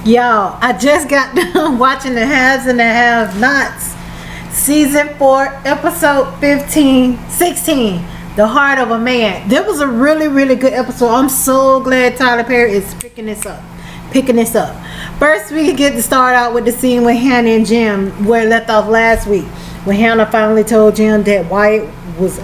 Y'all, I just got done watching The Haves and the Have-Nots, Season 4, Episode 16, The Heart of a Man. That was a really, really good episode. I'm so glad Tyler Perry is picking this up. First, we get to start out with the scene with Hannah and Jim, where it left off last week. When Hannah finally told Jim that Wyatt was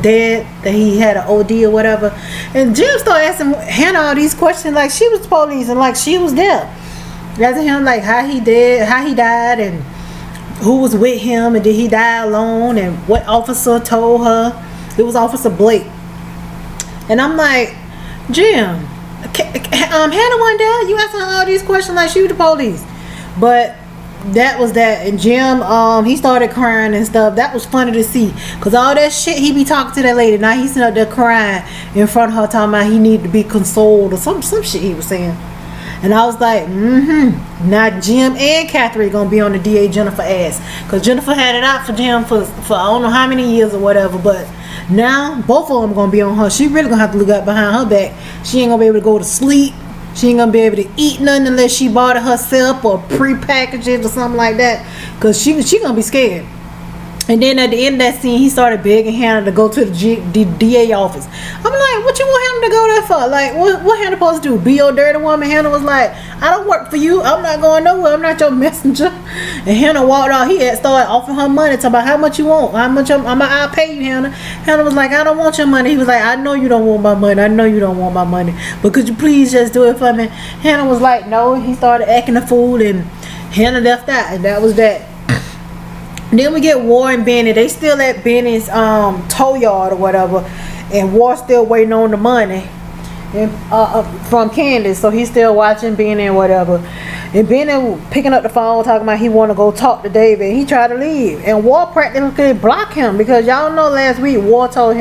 dead, that he had an OD or whatever. And Jim started asking Hannah all these questions like she was the police and like she was there. Asking him like how he died and who was with him and did he die alone and what officer told her. It was Officer Blake. And I'm like, Jim, Hannah wasn't there. You asking her all these questions like she was the police. But that was that. And Jim, he started crying and stuff. That was funny to see. Because all that shit he be talking to that lady. Now he's sitting up there crying in front of her talking about he needed to be consoled or some shit he was saying. And I was like, now Jim and Catherine gonna be on the DA Jennifer ass. Because Jennifer had it out for Jim for I don't know how many years or whatever. But now both of them gonna be on her. She really gonna have to look out behind her back. She ain't gonna be able to go to sleep. She ain't gonna be able to eat nothing unless she bought it herself or pre-packaged it or something like that. Because she gonna be scared. And then at the end of that scene, he started begging Hannah to go to the DA office. I'm like, what you want Hannah to go there for? Like, what Hannah supposed to do? Be your dirty woman? Hannah was like, I don't work for you. I'm not going nowhere. I'm not your messenger. And Hannah walked out. He had started offering her money. Talking about how much you want. How much I'll pay you, Hannah. Hannah was like, I don't want your money. He was like, I know you don't want my money. I know you don't want my money. But could you please just do it for me? Hannah was like, no. He started acting a fool and Hannah left out. And that was that. Then we get War and Benny. They still at Benny's tow yard or whatever, and War still waiting on the money and, from Candace. So he's still watching Benny and whatever. And Benny picking up the phone talking about he want to go talk to David. He tried to leave, and War practically blocked him because y'all know last week War told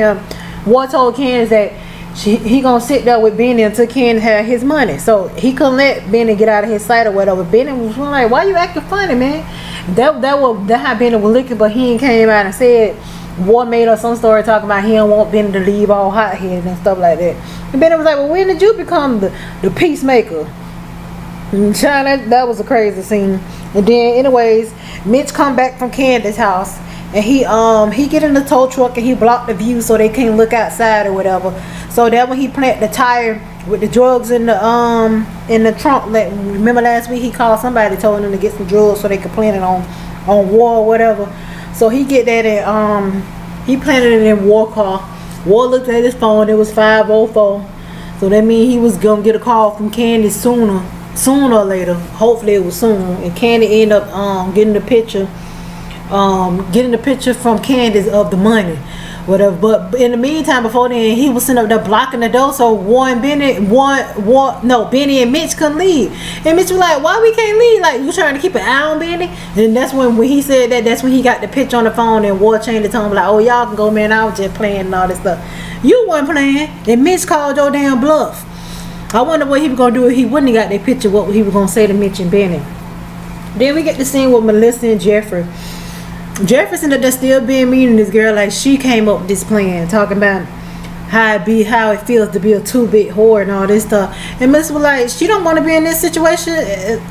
Candace that he gonna sit there with Benny until Candace had his money. So he couldn't let Benny get out of his sight or whatever. Benny was like, "Why you acting funny, man?" That how Benny was looking, but he came out and said War made up some story talking about he don't want Benny to leave all hot headed and stuff like that. And Benny was like, well, when did you become the peacemaker? And China, that was a crazy scene. And then anyways, Mitch come back from Candace's house and he get in the tow truck and he blocked the view so they can't look outside or whatever. So that when he planted the tire with the drugs in the trunk, like, remember last week he called somebody, told him to get some drugs so they could plant it on War or whatever. So he get that and he planted it in War car. War looked at his phone, it was 5:04. So that means he was gonna get a call from Candace sooner or later. Hopefully it was soon. And Candy ended up getting the picture from Candace of the money. Whatever, but in the meantime, before then, he was sitting up there blocking the door, so Benny and Mitch couldn't leave. And Mitch was like, "Why we can't leave? Like, you trying to keep an eye on Benny?" And that's when he said that. That's when he got the picture on the phone, and War changed the tone like, "Oh, y'all can go, man. I was just playing and all this stuff. You weren't playing." And Mitch called your damn bluff. I wonder what he was gonna do if he wouldn't have got that picture. What he was gonna say to Mitch and Benny. Then we get the scene with Melissa and Jeffrey. Jefferson that still being mean to this girl like she came up with this plan talking about how it feels to be a 2-bit whore and all this stuff. And Miss was like, she don't want to be in this situation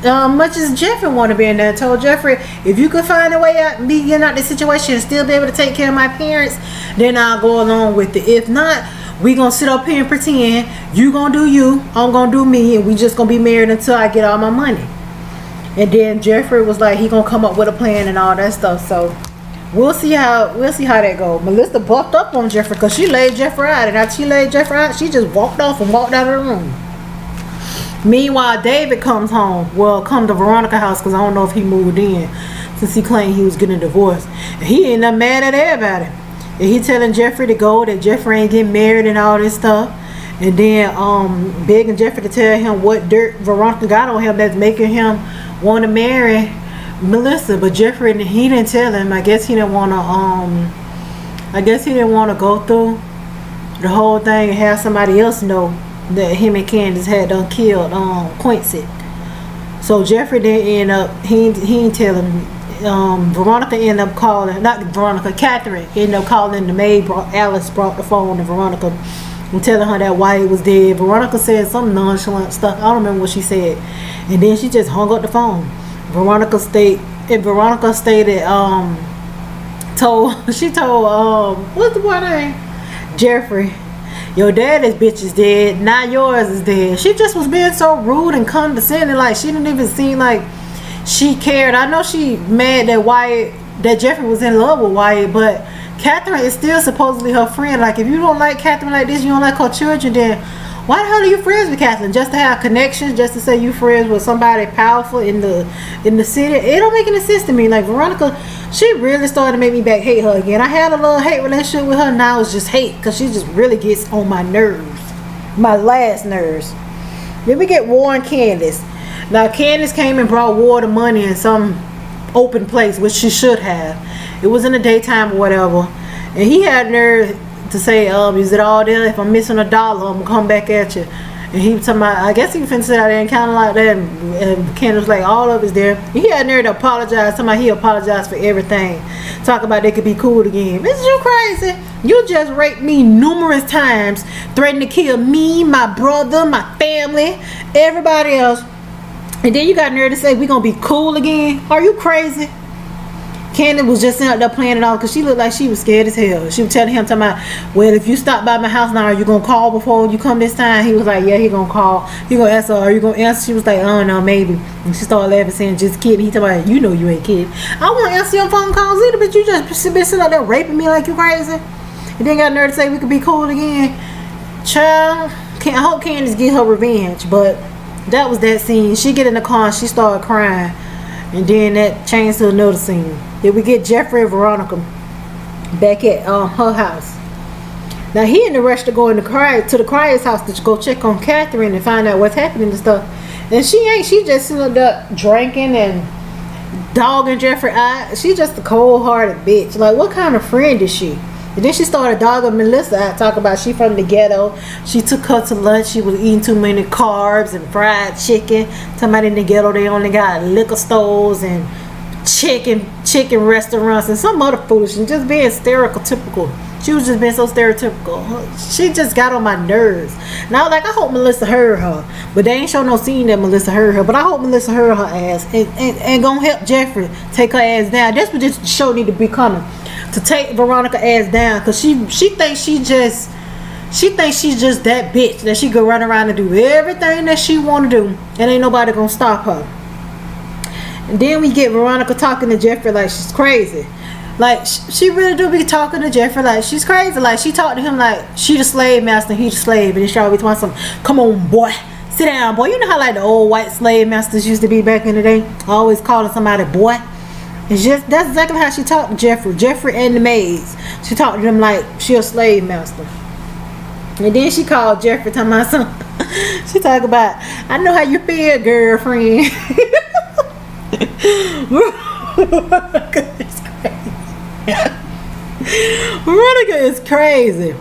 much as Jeffrey want to be in there. I told Jeffrey, if you could find a way out and be getting out this situation and still be able to take care of my parents, then I'll go along with it. If not, we gonna sit up here and pretend you gonna do you, I'm gonna do me, and we just gonna be married until I get all my money. And then Jeffrey was like, he gonna come up with a plan and all that stuff. So we'll see how that goes. Melissa bucked up on Jeffrey because she laid Jeffrey out, and after she laid Jeffrey out, she just walked off and walked out of the room. Meanwhile, David comes home. Well, come to Veronica's house because I don't know if he moved in since he claimed he was getting a divorce. And he ended up mad at everybody. And he telling Jeffrey to go, that Jeffrey ain't getting married and all this stuff. And then begging Jeffrey to tell him what dirt Veronica got on him that's making him want to marry Melissa. But Jeffrey, he didn't tell him. I guess he didn't want to go through the whole thing and have somebody else know that him and Candace had done killed Quincy. So Jeffrey didn't end up, he didn't tell him. Veronica ended up calling, not Veronica, Catherine ended up calling the maid. Alice brought the phone to Veronica and telling her that Wyatt was dead. Veronica said some nonchalant stuff. I don't remember what she said. And then she just hung up the phone. Veronica stated, she told, what's the boy name? Jeffrey, your daddy's bitch is dead, now yours is dead. She just was being so rude and condescending, like she didn't even seem like she cared. I know she mad that Jeffrey was in love with Wyatt, but Catherine is still supposedly her friend. Like, if you don't like Catherine like this, you don't like her children, then why the hell are you friends with Catherine? Just to have connections, just to say you friends with somebody powerful in the city? It don't make any sense to me. Like, Veronica, she really started to make me back hate her again. I had a little hate relationship with her, now it's just hate, because she just really gets on my nerves, my last nerves. Then we get War and Candace. Now, Candace came and brought War the money in some open place, which she should have. It was in the daytime or whatever, and he had nerve to say, is it all there? If I'm missing $1, I'm gonna come back at you. And he was talking about, I guess he finna sit out there and kind of like that, and Ken was like, all of it's there. And he had nerve to apologize. Somebody, he apologized for everything. Talk about they could be cool again. Is you crazy? You just raped me numerous times, threatened to kill me, my brother, my family, everybody else, and then you got nerve to say we gonna be cool again? Are you crazy? Candace was just sitting up there playing it off because she looked like she was scared as hell. She was telling him, talking about, well, if you stop by my house now, are you going to call before you come this time? He was like, yeah, he going to call. He going to ask her, are you going to answer? She was like, oh, no, maybe. And she started laughing, saying, just kidding. He talking about, you know you ain't kidding. I won't answer your phone calls either, but you just been sitting up there raping me like you crazy. And then got nerve to say we could be cool again. Child, I hope Candace get her revenge, but that was that scene. She get in the car and she started crying. And then that changed to another scene. Then we get Jeffrey and Veronica back at her house. Now he in the rush to go to the Cryer's house to go check on Catherine and find out what's happening and stuff. And she ain't. She just sitting there drinking and dogging Jeffrey out. She just a cold-hearted bitch. Like, what kind of friend is she? And then she started dogging Melissa out, talking about she from the ghetto. She took her to lunch. She was eating too many carbs and fried chicken. Talking about in the ghetto they only got liquor stores and chicken restaurants and some other foolishness. Just being stereotypical. She was just being so stereotypical. She just got on my nerves. And I was like, I hope Melissa heard her. But they ain't show no scene that Melissa heard her. But I hope Melissa heard her ass. And gonna help Jeffrey take her ass down. That's what this show need to be coming. To take Veronica ass down. Because she thinks she's just that bitch. That she could run around and do everything that she want to do. And ain't nobody gonna stop her. And then we get Veronica talking to Jeffrey like she's crazy. Like, she really do be talking to Jeffrey like she's crazy. Like, she talked to him like she the slave master and he the slave. And then she always wants some, come on, boy. Sit down, boy. You know how, like, the old white slave masters used to be back in the day? Always calling somebody boy. It's just, that's exactly how she talked to Jeffrey and the maids. She talked to them like she a slave master. And then she called Jeffrey, talking about something. She talk about, I know how you feel, girlfriend. Veronica is crazy.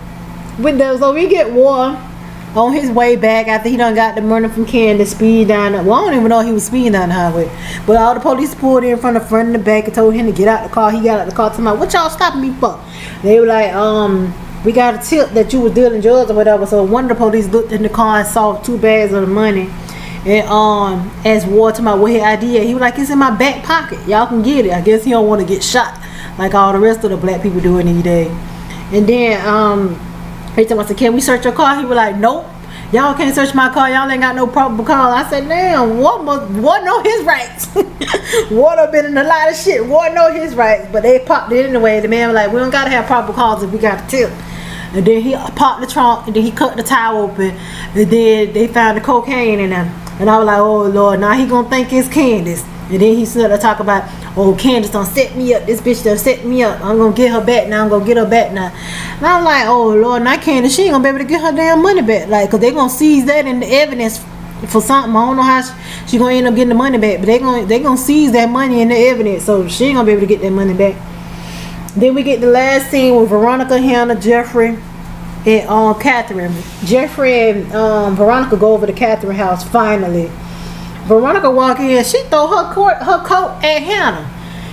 So we get War on his way back after he done got the money from Candace, speed down. Well, I don't even know he was speeding down the highway. But all the police pulled in from the front and the back and told him to get out the car. He got out the car, talking about, what y'all stopping me for? They were like, we got a tip that you was dealing drugs or whatever. So one of the police looked in the car and saw 2 bags of the money. And asked War to my what his idea. He was like, it's in my back pocket. Y'all can get it. I guess he don't want to get shot like all the rest of the black people do in these days. And then he told me, can we search your car? He was like, nope. Y'all can't search my car. Y'all ain't got no probable cause. I said, damn, War know his rights. War done been in a lot of shit. War know his rights. But they popped it anyway. The man was like, we don't got to have probable cause if we got a tip. And then he popped the trunk, and then he cut the tire open, and then they found the cocaine in there. And I was like, oh Lord, now he gonna think it's Candace. And then he started to talk about, oh, Candace done set me up. This bitch done set me up. I'm gonna get her back now. I'm gonna get her back now. And I was like, oh Lord, now Candace, she ain't gonna be able to get her damn money back. Like, cause they gonna seize that in the evidence for something. I don't know how she gonna end up getting the money back, but they gonna seize that money in the evidence, so she ain't gonna be able to get that money back. Then we get the last scene with Veronica, Hannah, Jeffrey, and Catherine. Jeffrey and Veronica go over to Catherine's house finally. Veronica walk in, she throw her coat at Hannah.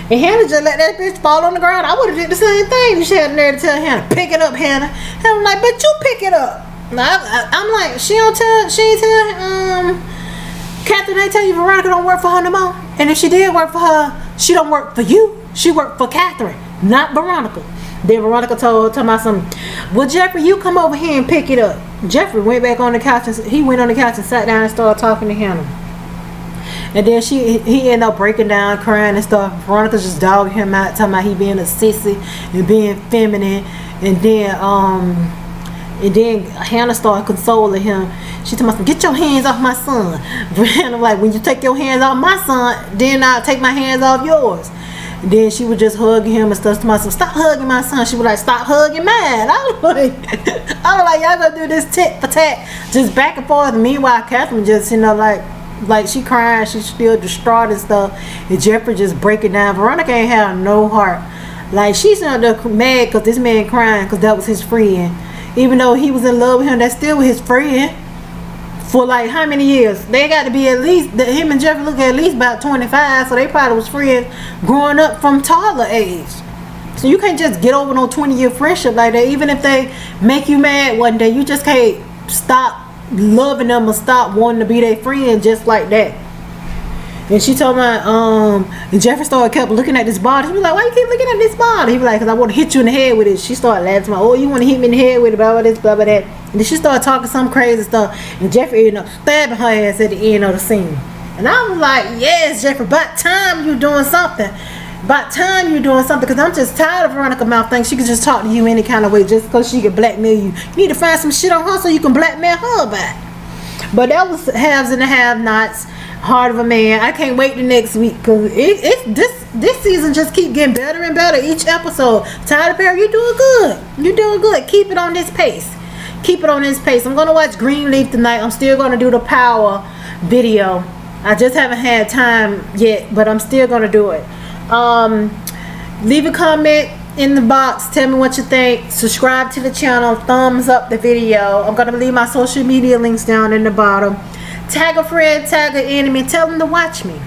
And Hannah just let that bitch fall on the ground. I would have did the same thing. She had the nerve to tell Hannah, pick it up, Hannah. And I'm like, but you pick it up. I'm like, she ain't tell Catherine Catherine, I tell you, Veronica don't work for her no more. And if she did work for her, she don't work for you. She worked for Catherine, not Veronica. Then Veronica told my son, well, Jeffrey, you come over here and pick it up. Jeffrey went back on the couch. He went on the couch and sat down and started talking to Hannah. And then he ended up breaking down, crying and stuff. Veronica just dogged him out, talking about he being a sissy and being feminine. And then Hannah started consoling him. She told me, get your hands off my son. Hannah like, when you take your hands off my son, then I'll take my hands off yours. And then she was just hugging him and stuff. To myself, stop hugging my son. She was like, stop hugging mine. I was like, y'all gonna do this tit for tat, just back and forth. And meanwhile, Catherine just, like she crying, she's still distraught and stuff. And Jeffrey just breaking down. Veronica ain't have no heart. Like, she's not mad because this man crying because that was his friend. Even though he was in love with him, that's still his friend. For like how many years? They got to be at least, him and Jeffrey look at least about 25, so they probably was friends growing up from toddler age. So you can't just get over no 20-year friendship like that. Even if they make you mad one day, you just can't stop loving them or stop wanting to be their friend just like that. And she told me, and Jeffrey kept looking at this bottle. She was like, why you keep looking at this bottle? He was like, because I want to hit you in the head with it. She started laughing, oh, you want to hit me in the head with it, blah, blah, this, blah, blah, that. And then she started talking some crazy stuff. And Jeffrey ended up stabbing her ass at the end of the scene. And I was like, yes, Jeffrey, about time you doing something. About time you doing something. Because I'm just tired of Veronica mouth thinking she could just talk to you any kind of way just because she could blackmail you. You need to find some shit on her so you can blackmail her back. But that was Haves and the Have-Nots. Heart of a Man. I can't wait the next week because this season just keep getting better and better each episode. Tyler Perry, you're doing good. You're doing good. Keep it on this pace. Keep it on this pace. I'm gonna watch Greenleaf tonight. I'm still gonna do the Power video. I just haven't had time yet, but I'm still gonna do it. Leave a comment in the box. Tell me what you think. Subscribe to the channel. Thumbs up the video. I'm gonna leave my social media links down in the bottom. Tag a friend, tag an enemy, tell them to watch me.